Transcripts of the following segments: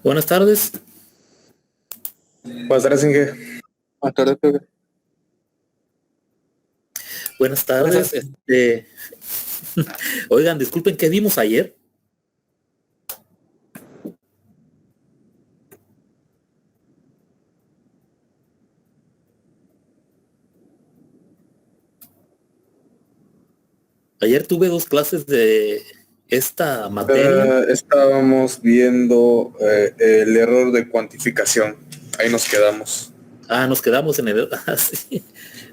Buenas tardes. Buenas tardes, Inge. Buenas tardes, Pepe. Buenas tardes. Oigan, disculpen, ¿qué vimos ayer? Ayer tuve dos clases de esta materia. Estábamos viendo el error de cuantificación. Ahí nos quedamos. Nos quedamos en el... sí.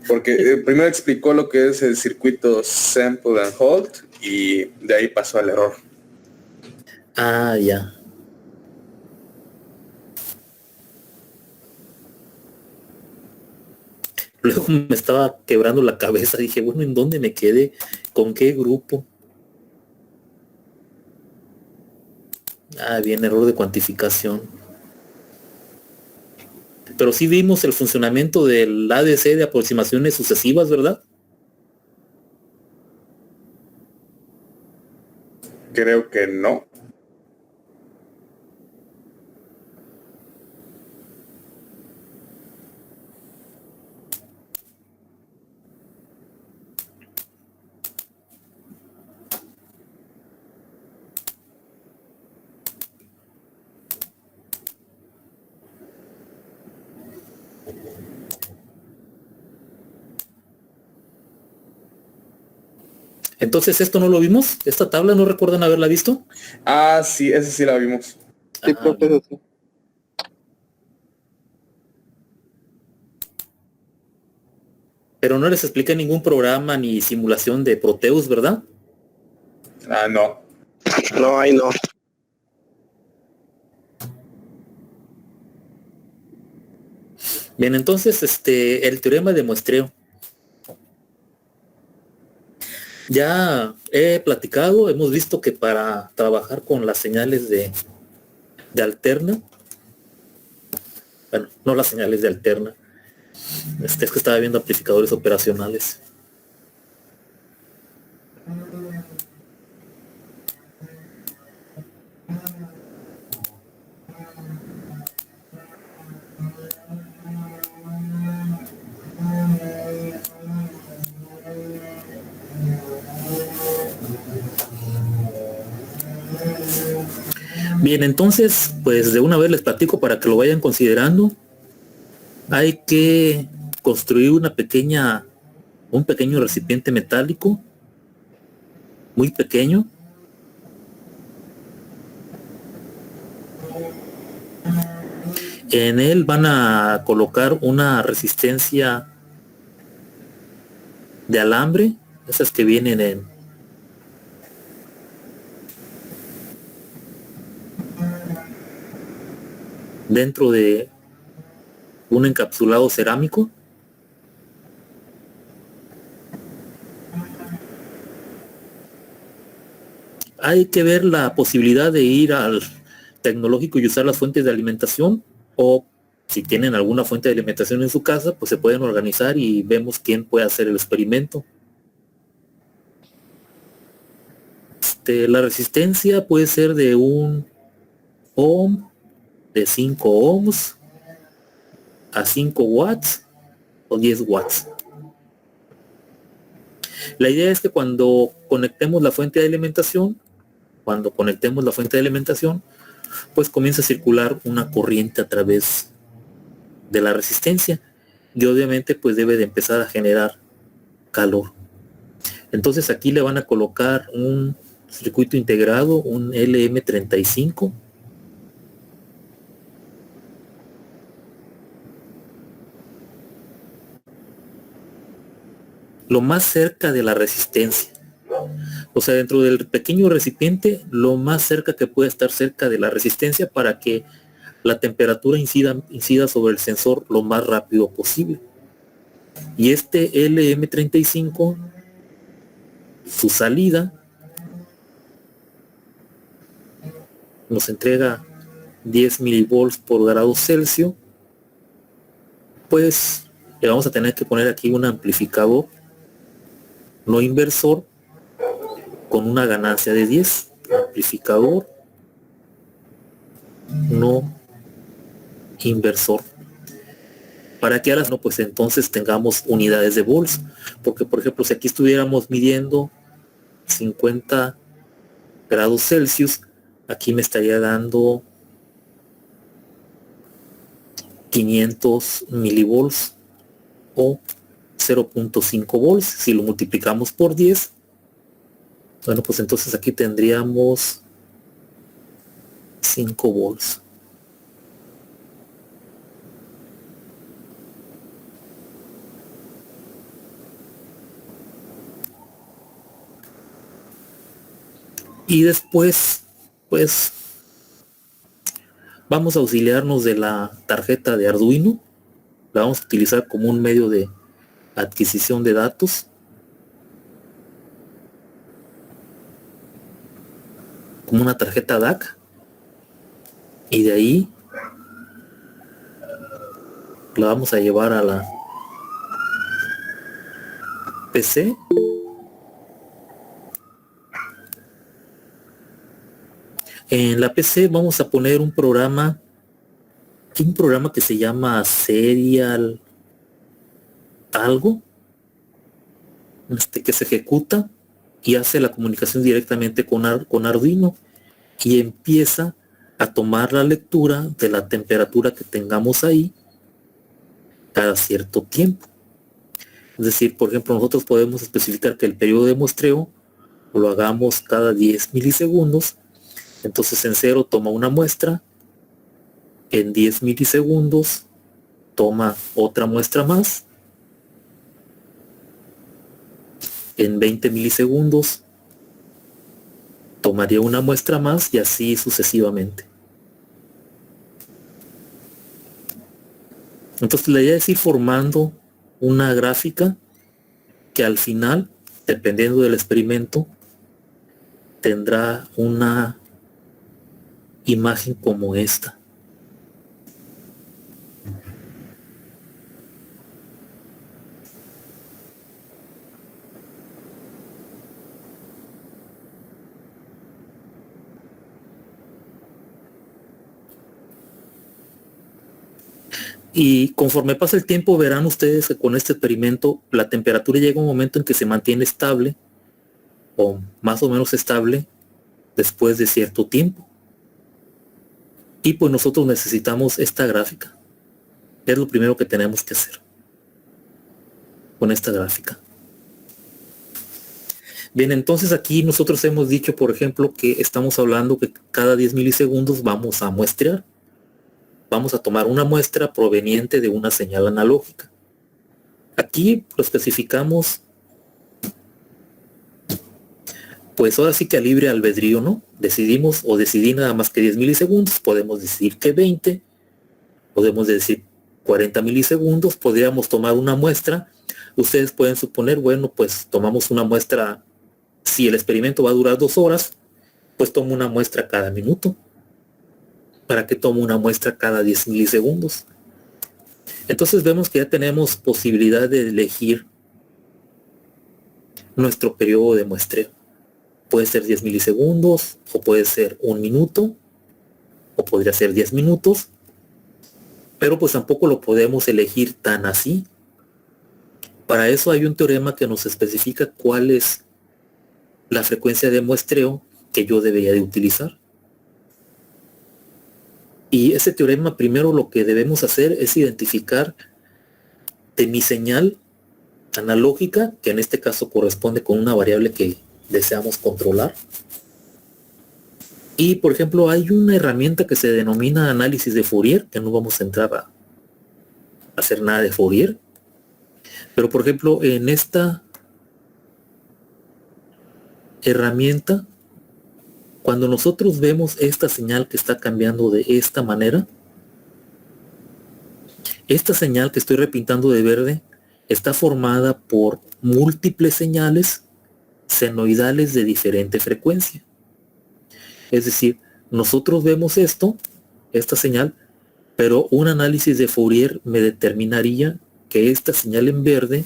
Porque primero explicó lo que es el circuito sample and hold y de ahí pasó al error. Ya. Luego me estaba quebrando la cabeza. Dije, bueno, ¿en dónde me quedé? ¿Con qué grupo? Bien, error de cuantificación. Pero sí vimos el funcionamiento del ADC de aproximaciones sucesivas, ¿verdad? Creo que no. Entonces, ¿esto no lo vimos? ¿Esta tabla no recuerdan haberla visto? Sí, esa sí la vimos. Sí, profe, eso sí. Pero no les expliqué ningún programa ni simulación de Proteus, ¿verdad? No. No, ahí no. Bien, entonces, el teorema de muestreo. Ya he platicado, hemos visto que para trabajar con las señales de alterna, bueno, no las señales de alterna, es que estaba viendo amplificadores operacionales. Bien, entonces, pues de una vez les platico para que lo vayan considerando. Hay que construir un pequeño recipiente metálico, muy pequeño. En él van a colocar una resistencia de alambre, esas que vienen dentro de un encapsulado cerámico. Hay que ver la posibilidad de ir al tecnológico y usar las fuentes de alimentación, o si tienen alguna fuente de alimentación en su casa, pues se pueden organizar y vemos quién puede hacer el experimento. La resistencia puede ser de 1 ohm, de 5 ohms a 5 watts o 10 watts. La idea es que cuando conectemos la fuente de alimentación, pues comienza a circular una corriente a través de la resistencia y obviamente pues debe de empezar a generar calor. Entonces aquí le van a colocar un circuito integrado, un LM35. Lo más cerca de la resistencia. O sea, dentro del pequeño recipiente, lo más cerca que puede estar cerca de la resistencia para que la temperatura incida sobre el sensor lo más rápido posible. Y este LM35, su salida nos entrega 10 milivolts por grado Celsius. Pues le vamos a tener que poner aquí un amplificador no inversor con una ganancia de 10. Amplificador no inversor. Para que ahora no, pues entonces tengamos unidades de volts, porque por ejemplo si aquí estuviéramos midiendo 50 grados Celsius, aquí me estaría dando 500 milivolts o 0.5 volts. Si lo multiplicamos por 10, bueno, pues entonces aquí tendríamos 5 volts. Y después, pues, vamos a auxiliarnos de la tarjeta de Arduino. La vamos a utilizar como un medio de adquisición de datos. Como una tarjeta DAC. Y de ahí la vamos a llevar a la PC. En la PC vamos a poner un programa que se llama Serial algo, que se ejecuta y hace la comunicación directamente con Arduino y empieza a tomar la lectura de la temperatura que tengamos ahí cada cierto tiempo. Es decir, por ejemplo, nosotros podemos especificar que el periodo de muestreo lo hagamos cada 10 milisegundos. Entonces en 0 toma una muestra, en 10 milisegundos toma otra muestra más, en 20 milisegundos tomaría una muestra más y así sucesivamente. Entonces la idea es ir formando una gráfica que al final, dependiendo del experimento, tendrá una imagen como esta. Y conforme pasa el tiempo verán ustedes que con este experimento la temperatura llega a un momento en que se mantiene estable o más o menos estable después de cierto tiempo. Y pues nosotros necesitamos esta gráfica. Es lo primero que tenemos que hacer con esta gráfica. Bien, entonces aquí nosotros hemos dicho, por ejemplo, que estamos hablando que cada 10 milisegundos vamos a muestrear. Vamos a tomar una muestra proveniente de una señal analógica. Aquí lo especificamos, pues ahora sí que a libre albedrío, ¿no? Decidimos o decidí nada más que 10 milisegundos, podemos decidir que 20, podemos decir 40 milisegundos, podríamos tomar una muestra. Ustedes pueden suponer, bueno, pues tomamos una muestra, si el experimento va a durar 2 horas, pues tomo una muestra cada minuto. ¿Para qué tomo una muestra cada 10 milisegundos? Entonces vemos que ya tenemos posibilidad de elegir nuestro periodo de muestreo. Puede ser 10 milisegundos, o puede ser 1 minuto, o podría ser 10 minutos, pero pues tampoco lo podemos elegir tan así. Para eso hay un teorema que nos especifica cuál es la frecuencia de muestreo que yo debería de utilizar. Y ese teorema, primero lo que debemos hacer es identificar de mi señal analógica, que en este caso corresponde con una variable que deseamos controlar. Y por ejemplo hay una herramienta que se denomina análisis de Fourier, que no vamos a entrar a hacer nada de Fourier. Pero por ejemplo en esta herramienta, cuando nosotros vemos esta señal que está cambiando de esta manera, esta señal que estoy repintando de verde está formada por múltiples señales senoidales de diferente frecuencia. Es decir, nosotros vemos esta señal, pero un análisis de Fourier me determinaría que esta señal en verde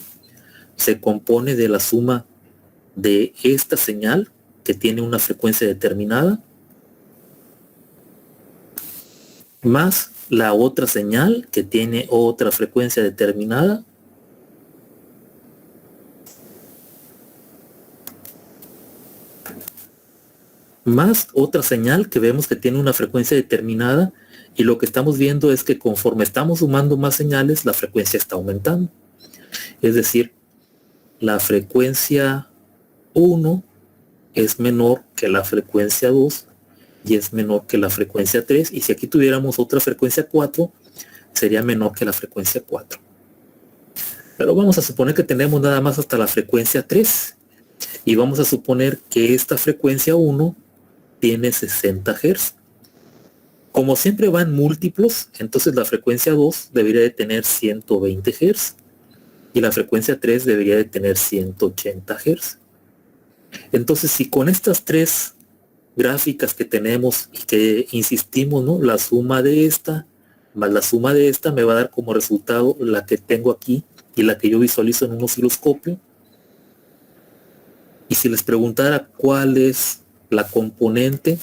se compone de la suma de esta señal que tiene una frecuencia determinada más la otra señal que tiene otra frecuencia determinada, más otra señal que vemos que tiene una frecuencia determinada, y lo que estamos viendo es que conforme estamos sumando más señales, la frecuencia está aumentando. Es decir, la frecuencia 1 es menor que la frecuencia 2 y es menor que la frecuencia 3, y si aquí tuviéramos otra frecuencia 4, sería menor que la frecuencia 4. Pero vamos a suponer que tenemos nada más hasta la frecuencia 3, y vamos a suponer que esta frecuencia 1 tiene 60 Hz. Como siempre va en múltiplos, entonces la frecuencia 2 debería de tener 120 Hz y la frecuencia 3 debería de tener 180 Hz. Entonces, si con estas tres gráficas que tenemos y que insistimos, ¿no? La suma de esta más la suma de esta me va a dar como resultado la que tengo aquí y la que yo visualizo en un osciloscopio. Y si les preguntara cuál es la componente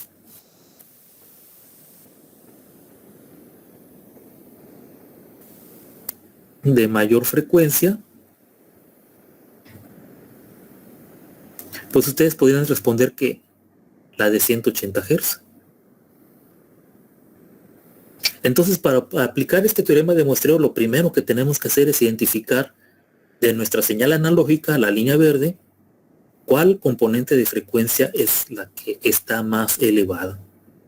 de mayor frecuencia, pues ustedes podrían responder que la de 180 Hz. Entonces, para aplicar este teorema de muestreo, lo primero que tenemos que hacer es identificar de nuestra señal analógica, la línea verde, cuál componente de frecuencia es la que está más elevada.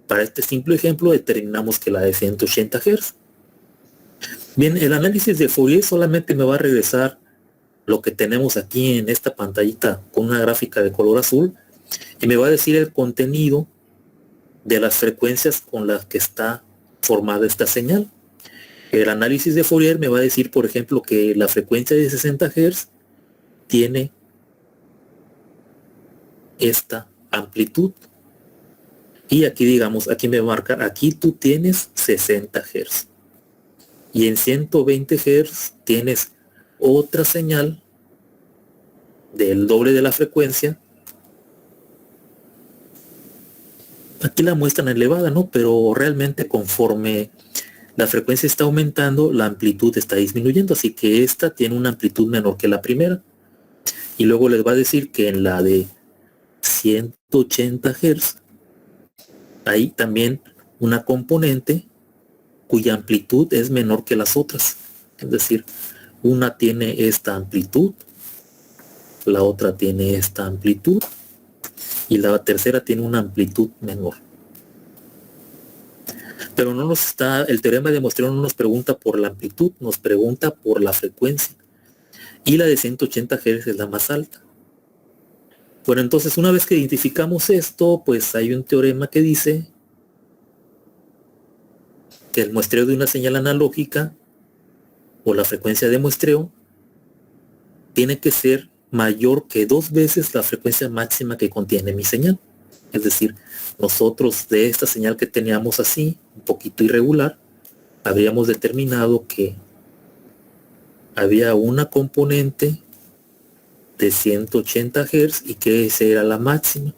Para este simple ejemplo, determinamos que la de 180 Hz. Bien, el análisis de Fourier solamente me va a regresar lo que tenemos aquí en esta pantallita con una gráfica de color azul y me va a decir el contenido de las frecuencias con las que está formada esta señal. El análisis de Fourier me va a decir, por ejemplo, que la frecuencia de 60 Hz tiene esta amplitud. Y aquí, digamos, aquí me marca, aquí tú tienes 60 Hz. Y en 120 Hz tienes otra señal del doble de la frecuencia. Aquí la muestran elevada, ¿no? Pero realmente conforme la frecuencia está aumentando, la amplitud está disminuyendo. Así que esta tiene una amplitud menor que la primera. Y luego les va a decir que en la de 180 Hz hay también una componente cuya amplitud es menor que las otras. Es decir, una tiene esta amplitud, la otra tiene esta amplitud y la tercera tiene una amplitud menor. Pero no nos está, el teorema de muestreo no nos pregunta por la amplitud, nos pregunta por la frecuencia. Y la de 180 Hz es la más alta. Bueno, entonces una vez que identificamos esto, pues hay un teorema que dice que el muestreo de una señal analógica o la frecuencia de muestreo tiene que ser mayor que 2 veces la frecuencia máxima que contiene mi señal. Es decir, nosotros de esta señal que teníamos así, un poquito irregular, habríamos determinado que había una componente de 180 Hz y que esa era la máxima.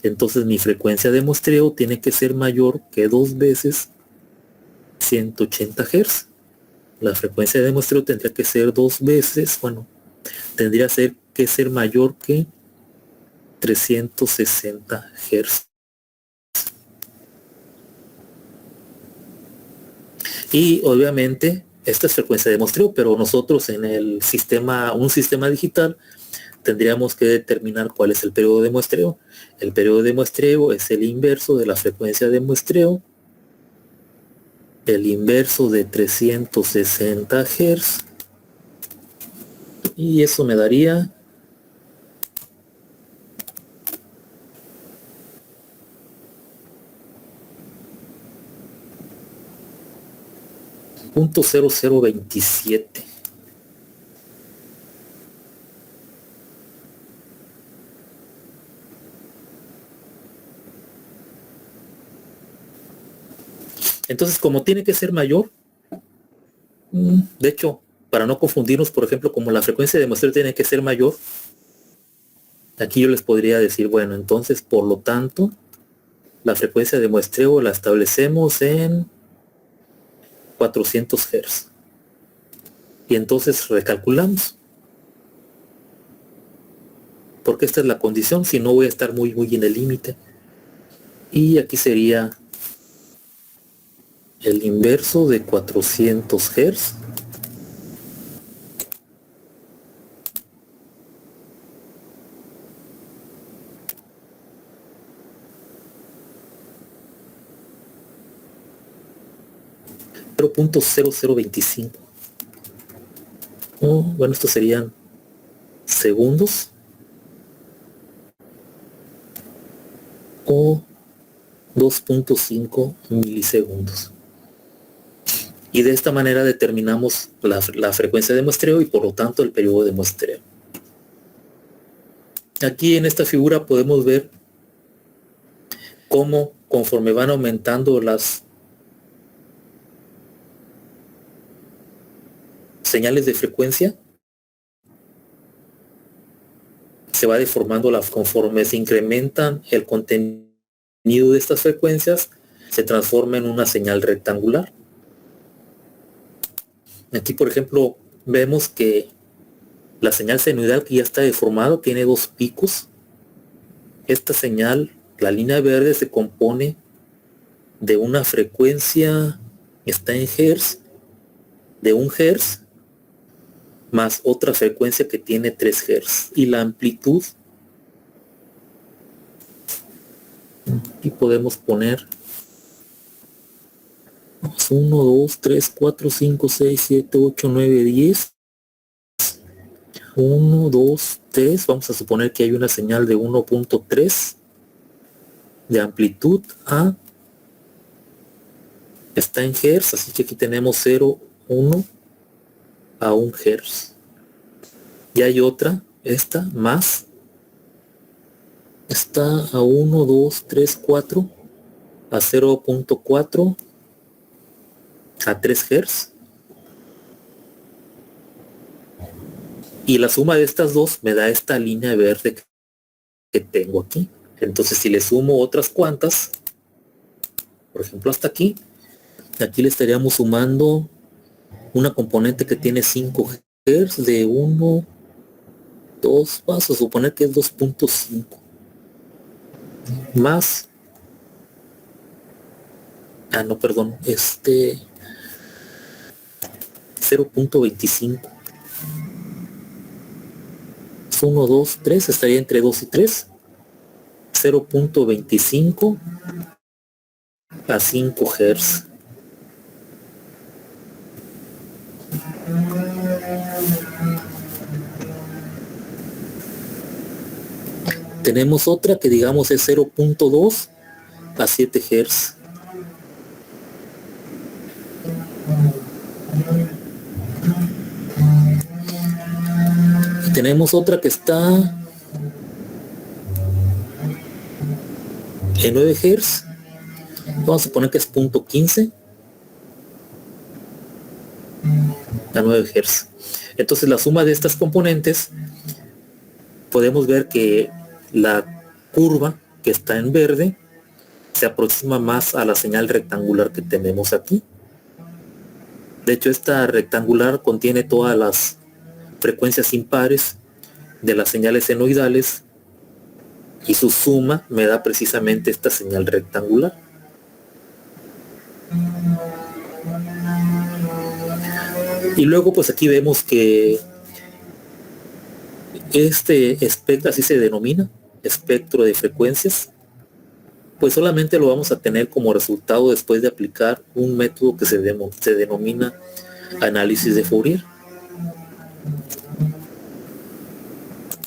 Entonces mi frecuencia de muestreo tiene que ser mayor que 2 veces 180 Hz. La frecuencia de muestreo tendría que ser 2 veces, bueno, tendría que ser mayor que 360 Hz. Y obviamente esta es frecuencia de muestreo, pero nosotros en el sistema, un sistema digital, tendríamos que determinar cuál es el periodo de muestreo. El periodo de muestreo es el inverso de la frecuencia de muestreo, el inverso de 360 Hz, y eso me daría 0.0027. Entonces, como tiene que ser mayor, de hecho, para no confundirnos, por ejemplo, como la frecuencia de muestreo tiene que ser mayor, aquí yo les podría decir, bueno, entonces, por lo tanto, la frecuencia de muestreo la establecemos en 400 Hz. Y entonces recalculamos. Porque esta es la condición, si no voy a estar muy en el límite. Y aquí sería el inverso de 400 Hz. .0025. Bueno, estos serían segundos o 2.5 milisegundos. Y de esta manera determinamos la frecuencia de muestreo y por lo tanto el periodo de muestreo. Aquí en esta figura podemos ver cómo conforme van aumentando las señales de frecuencia, se va deformando conforme se incrementan el contenido de estas frecuencias, se transforma en una señal rectangular. Aquí, por ejemplo, vemos que la señal senoidal que ya está deformada tiene dos picos. Esta señal, la línea verde, se compone de una frecuencia, está en Hz, de 1 Hz, más otra frecuencia que tiene 3 Hz. Y la amplitud, aquí podemos poner 1, 2, 3, 4, 5, 6, 7, 8, 9, 10. 1, 2, 3. Vamos a suponer que hay una señal de 1.3 de amplitud A. Está en Hz, así que aquí tenemos 0, 1 a 1 Hz. Y hay otra, esta, más. Está a 1, 2, 3, 4, a 0.4, a 3 Hz. Y la suma de estas dos me da esta línea verde que tengo aquí. Entonces si le sumo otras cuantas, por ejemplo hasta aquí, aquí le estaríamos sumando una componente que tiene 5 Hz de 1, 2, vamos a suponer que es 2.5. Más, no, perdón, 0.25. 1, 2, 3, estaría entre 2 y 3. 0.25 a 5 Hz. Tenemos otra que digamos es 0.2 a 7 Hz. Y tenemos otra que está en 9 Hz. Vamos a suponer que es 0.15 a 9 Hz. Entonces la suma de estas componentes, podemos ver que la curva que está en verde se aproxima más a la señal rectangular que tenemos aquí. De hecho, esta rectangular contiene todas las frecuencias impares de las señales senoidales y su suma me da precisamente esta señal rectangular. Y luego pues aquí vemos que este espectro, así se denomina, espectro de frecuencias, pues solamente lo vamos a tener como resultado después de aplicar un método que se denomina análisis de Fourier.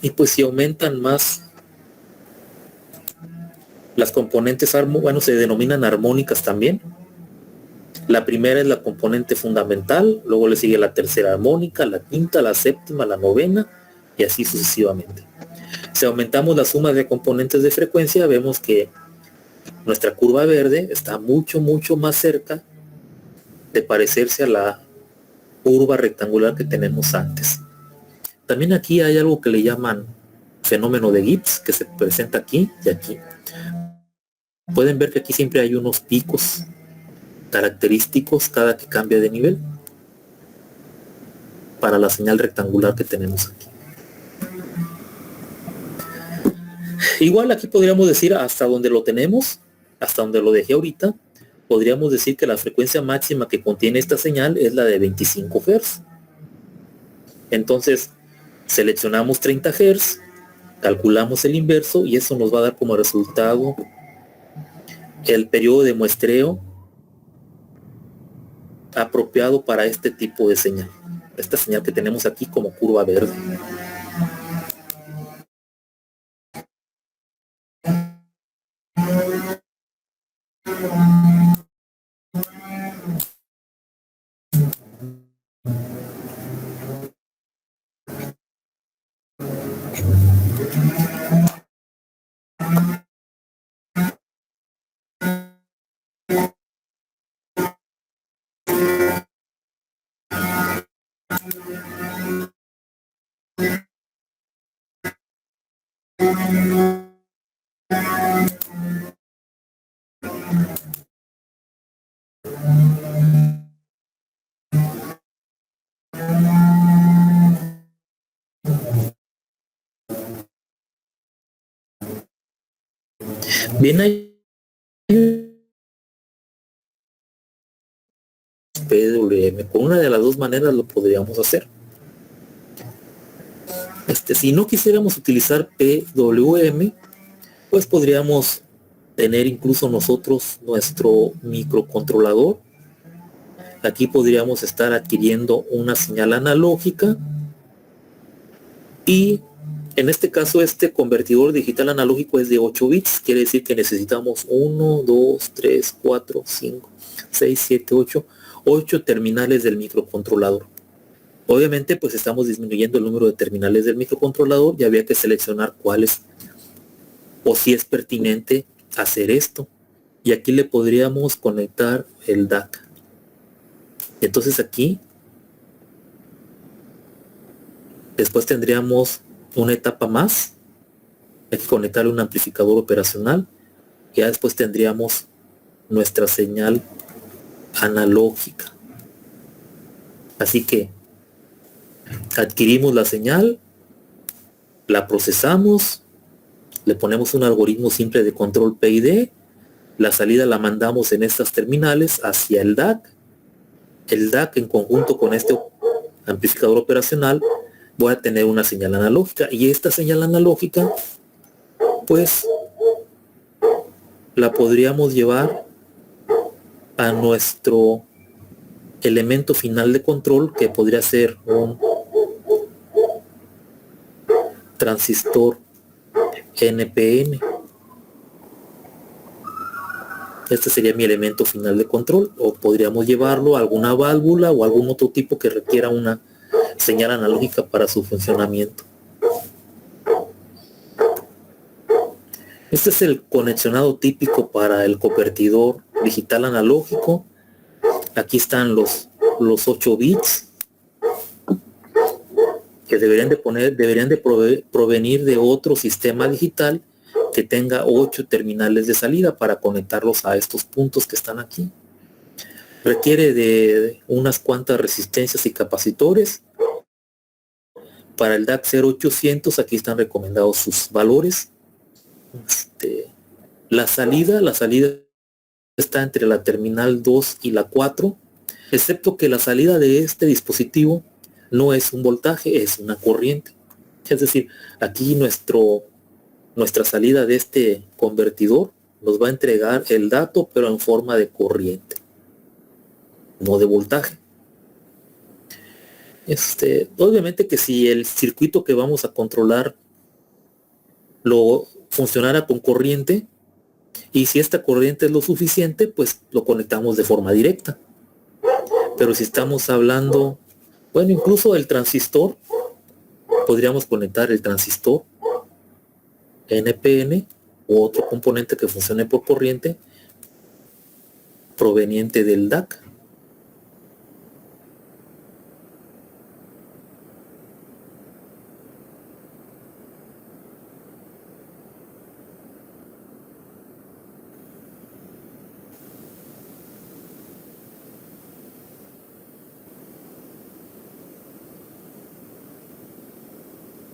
Y pues si aumentan más las componentes, bueno, se denominan armónicas también. La primera es la componente fundamental, luego le sigue la tercera armónica, la quinta, la séptima, la novena y así sucesivamente. Si aumentamos la suma de componentes de frecuencia, vemos que nuestra curva verde está mucho más cerca de parecerse a la curva rectangular que tenemos antes. También aquí hay algo que le llaman fenómeno de Gibbs, que se presenta aquí y aquí. Pueden ver que aquí siempre hay unos picos característicos cada que cambia de nivel para la señal rectangular que tenemos aquí. Igual aquí podríamos decir hasta donde lo tenemos, hasta donde lo dejé ahorita, podríamos decir que la frecuencia máxima que contiene esta señal es la de 25 Hz. Entonces seleccionamos 30 Hz, calculamos el inverso y eso nos va a dar como resultado el periodo de muestreo apropiado para este tipo de señal. Esta señal que tenemos aquí como curva verde. Bien, ahí PWM, con una de las dos maneras lo podríamos hacer. Si no quisiéramos utilizar PWM, pues podríamos tener incluso nosotros nuestro microcontrolador. Aquí podríamos estar adquiriendo una señal analógica y en este caso este convertidor digital analógico es de 8 bits, quiere decir que necesitamos 1, 2, 3, 4, 5, 6, 7, 8 terminales del microcontrolador. Obviamente pues estamos disminuyendo el número de terminales del microcontrolador y había que seleccionar cuáles o si es pertinente hacer esto. Y aquí le podríamos conectar el DAC. Entonces aquí después tendríamos una etapa más. Hay que conectarle un amplificador operacional. Y ya después tendríamos nuestra señal analógica. Así que adquirimos la señal, la procesamos, le ponemos un algoritmo simple de control PID, la salida la mandamos en estas terminales hacia el DAC. El DAC en conjunto con este amplificador operacional voy a tener una señal analógica y esta señal analógica pues la podríamos llevar a nuestro elemento final de control, que podría ser un transistor NPN. Este sería mi elemento final de control, o podríamos llevarlo a alguna válvula o algún otro tipo que requiera una señal analógica para su funcionamiento. Este es el conexionado típico para el convertidor digital analógico. Aquí están los 8 bits que deberían de provenir de otro sistema digital que tenga 8 terminales de salida para conectarlos a estos puntos que están aquí. Requiere de unas cuantas resistencias y capacitores. Para el DAC 0800 aquí están recomendados sus valores. La salida está entre la terminal 2 y la 4, excepto que la salida de este dispositivo no es un voltaje, es una corriente. Es decir, aquí nuestra salida de este convertidor nos va a entregar el dato, pero en forma de corriente, no de voltaje. Obviamente que si el circuito que vamos a controlar lo funcionara con corriente, y si esta corriente es lo suficiente, pues lo conectamos de forma directa. Pero si estamos hablando, bueno, incluso el transistor, podríamos conectar el transistor NPN u otro componente que funcione por corriente proveniente del DAC.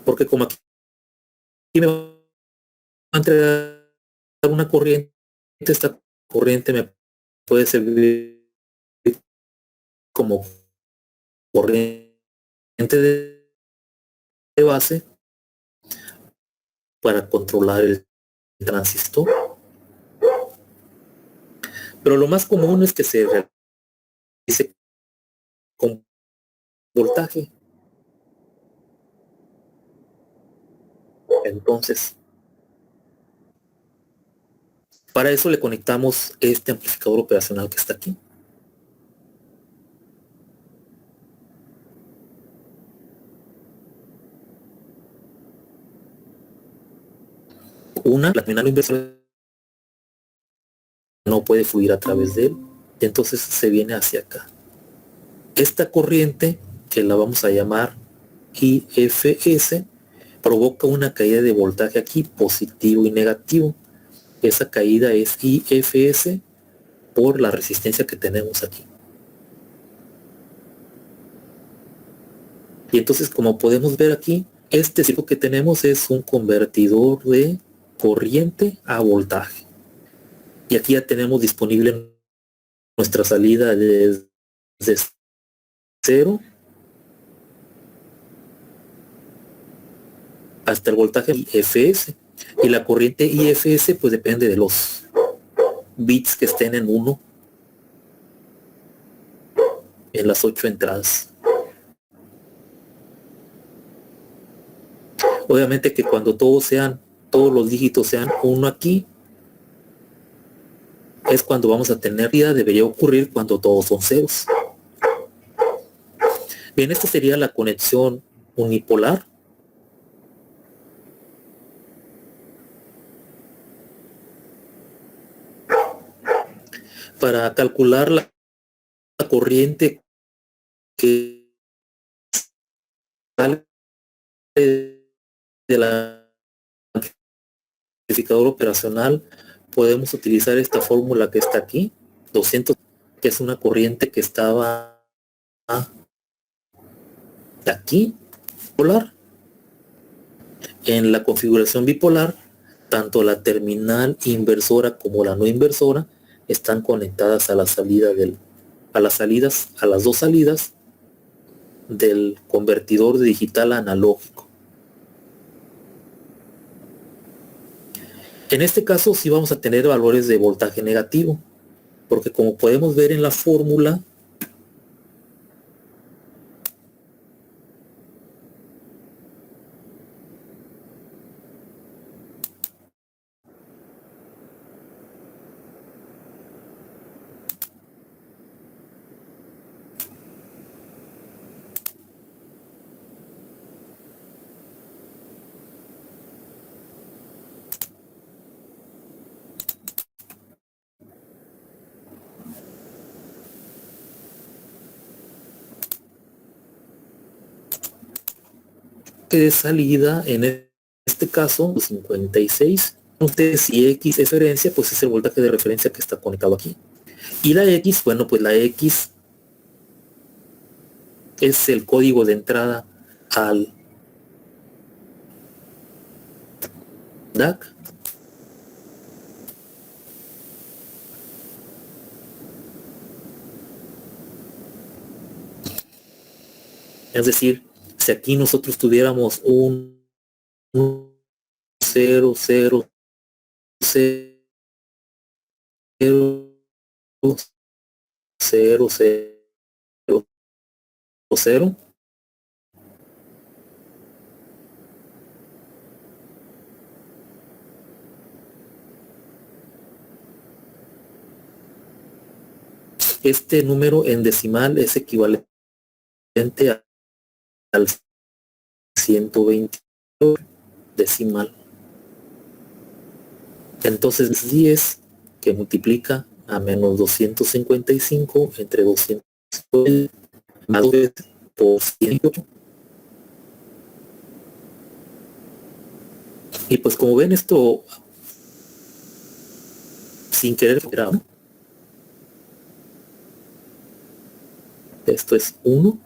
porque como aquí me va a entregar una corriente, esta corriente me puede servir como corriente de base para controlar el transistor. Pero lo más común es que se realice con voltaje. Entonces, para eso le conectamos este amplificador operacional que está aquí. La terminal inversora no puede fluir a través de él, y entonces se viene hacia acá. Esta corriente, que la vamos a llamar IFS, provoca una caída de voltaje aquí, positivo y negativo. Esa caída es IFS por la resistencia que tenemos aquí. Y entonces, como podemos ver aquí, este circuito que tenemos es un convertidor de corriente a voltaje. Y aquí ya tenemos disponible nuestra salida desde 0 hasta el voltaje IFS. Y la corriente IFS pues depende de los bits que estén en 1 en las 8 entradas. Obviamente que cuando todos los dígitos sean 1 aquí, es cuando vamos a tener vida. Debería ocurrir cuando todos son ceros. Bien, esta sería la conexión unipolar. Para calcular la corriente que sale del amplificador operacional, podemos utilizar esta fórmula que está aquí, 200, que es una corriente que estaba aquí, bipolar. En la configuración bipolar, tanto la terminal inversora como la no inversora están conectadas a la salida a las dos salidas del convertidor de digital a analógico. En este caso sí vamos a tener valores de voltaje negativo, porque como podemos ver en la fórmula, de salida en este caso 56, entonces si X es referencia, pues es el voltaje de referencia que está conectado aquí. Y la X, bueno, pues la X es el código de entrada al DAC. Es decir, si aquí nosotros tuviéramos un 0, 0, 0, 0, 0, 0, este número en decimal es equivalente al 120 decimal. Entonces 10 que multiplica a menos 255 entre 200 más 2 por 108. Y pues como ven, esto sin querer era, ¿no? Esto es 1.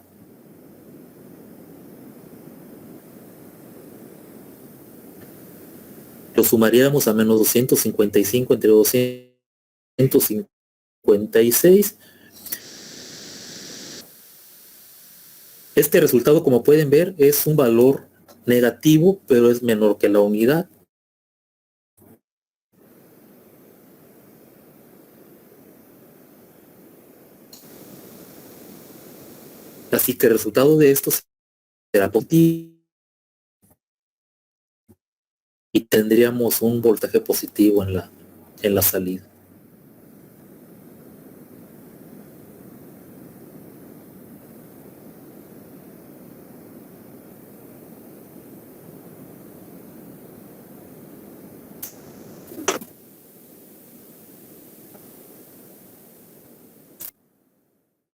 lo sumaríamos a menos 255 entre 256. Este resultado, como pueden ver, es un valor negativo, pero es menor que la unidad. Así que el resultado de esto será positivo y tendríamos un voltaje positivo en la salida.